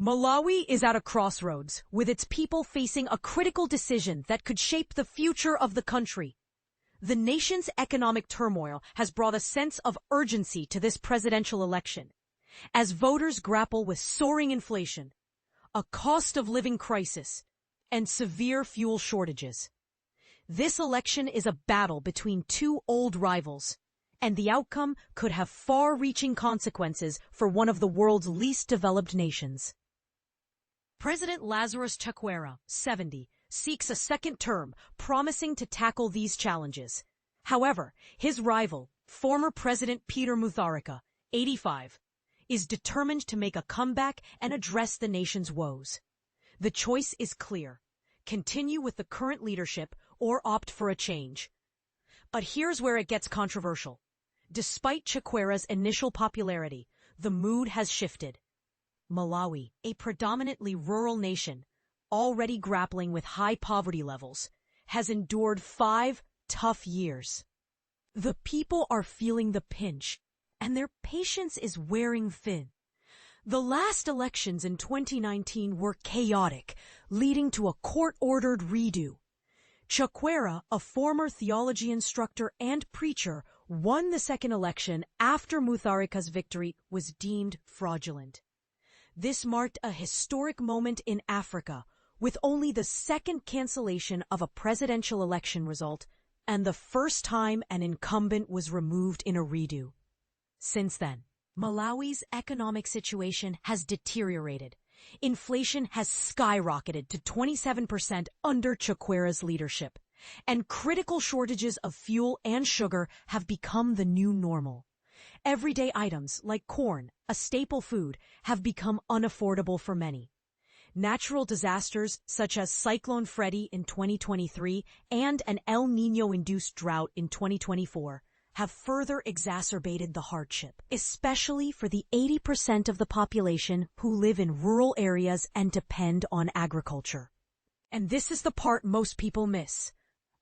Malawi is at a crossroads, with its people facing a critical decision that could shape the future of the country. The nation's economic turmoil has brought a sense of urgency to this presidential election, as voters grapple with soaring inflation, a cost of living crisis, and severe fuel shortages. This election is a battle between two old rivals, and the outcome could have far-reaching consequences for one of the world's least developed nations. President Lazarus Chakwera, 70, seeks a second term, promising to tackle these challenges. However, his rival, former President Peter Mutharika, 85, is determined to make a comeback and address the nation's woes. The choice is clear: continue with the current leadership or opt for a change. But here's where it gets controversial. Despite Chakwera's initial popularity, the mood has shifted. Malawi, a predominantly rural nation, already grappling with high poverty levels, has endured 5 tough years. The people are feeling the pinch, and their patience is wearing thin. The last elections in 2019 were chaotic, leading to a court-ordered redo. Chakwera, a former theology instructor and preacher, won the second election after Mutharika's victory was deemed fraudulent. This marked a historic moment in Africa, with only the second cancellation of a presidential election result and the first time an incumbent was removed in a redo. Since then, Malawi's economic situation has deteriorated. Inflation has skyrocketed to 27% under Chakwera's leadership, and critical shortages of fuel and sugar have become the new normal. Everyday items like corn, a staple food, have become unaffordable for many. Natural disasters such as Cyclone Freddy in 2023 and an El Niño-induced drought in 2024 have further exacerbated the hardship, especially for the 80% of the population who live in rural areas and depend on agriculture. And this is the part most people miss.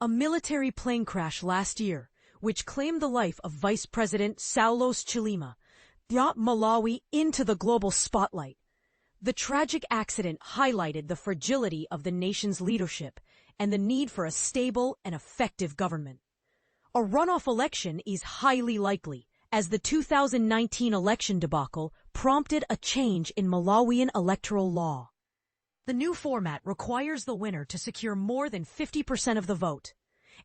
A military plane crash last year, which claimed the life of Vice President Saulos Chilima, brought Malawi into the global spotlight. The tragic accident highlighted the fragility of the nation's leadership and the need for a stable and effective government. A runoff election is highly likely, as the 2019 election debacle prompted a change in Malawian electoral law. The new format requires the winner to secure more than 50% of the vote.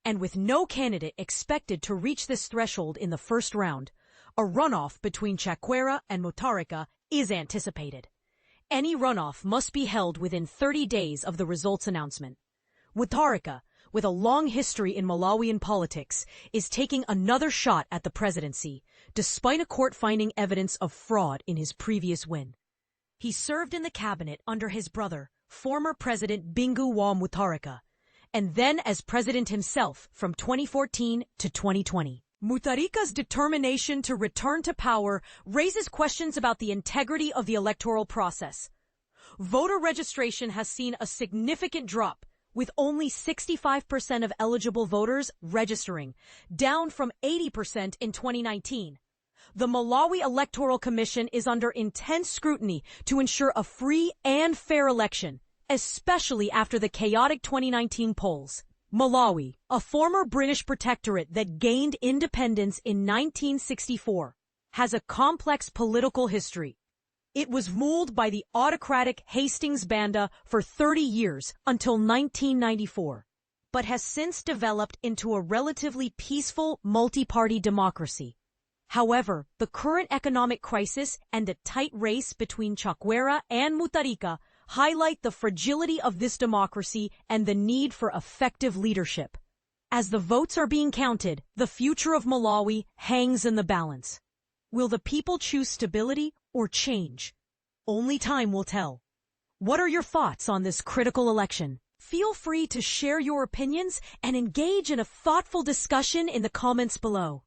And with no candidate expected to reach this threshold in the first round, a runoff between Chakwera and Mutharika is anticipated. Any runoff must be held within 30 days of the results announcement. Mutharika, with a long history in Malawian politics, is taking another shot at the presidency, despite a court finding evidence of fraud in his previous win. He served in the cabinet under his brother, former President Bingu wa Mutharika, and then as president himself from 2014 to 2020. Mutharika's determination to return to power raises questions about the integrity of the electoral process. Voter registration has seen a significant drop, with only 65% of eligible voters registering, down from 80% in 2019. The Malawi Electoral Commission is under intense scrutiny to ensure a free and fair election, especially after the chaotic 2019 polls. Malawi, a former British protectorate that gained independence in 1964, has a complex political history. It was ruled by the autocratic Hastings Banda for 30 years until 1994, but has since developed into a relatively peaceful multi-party democracy. However, the current economic crisis and a tight race between Chakwera and Mutharika highlight the fragility of this democracy and the need for effective leadership. As the votes are being counted, the future of Malawi hangs in the balance. Will the people choose stability or change? Only time will tell. What are your thoughts on this critical election? Feel free to share your opinions and engage in a thoughtful discussion in the comments below.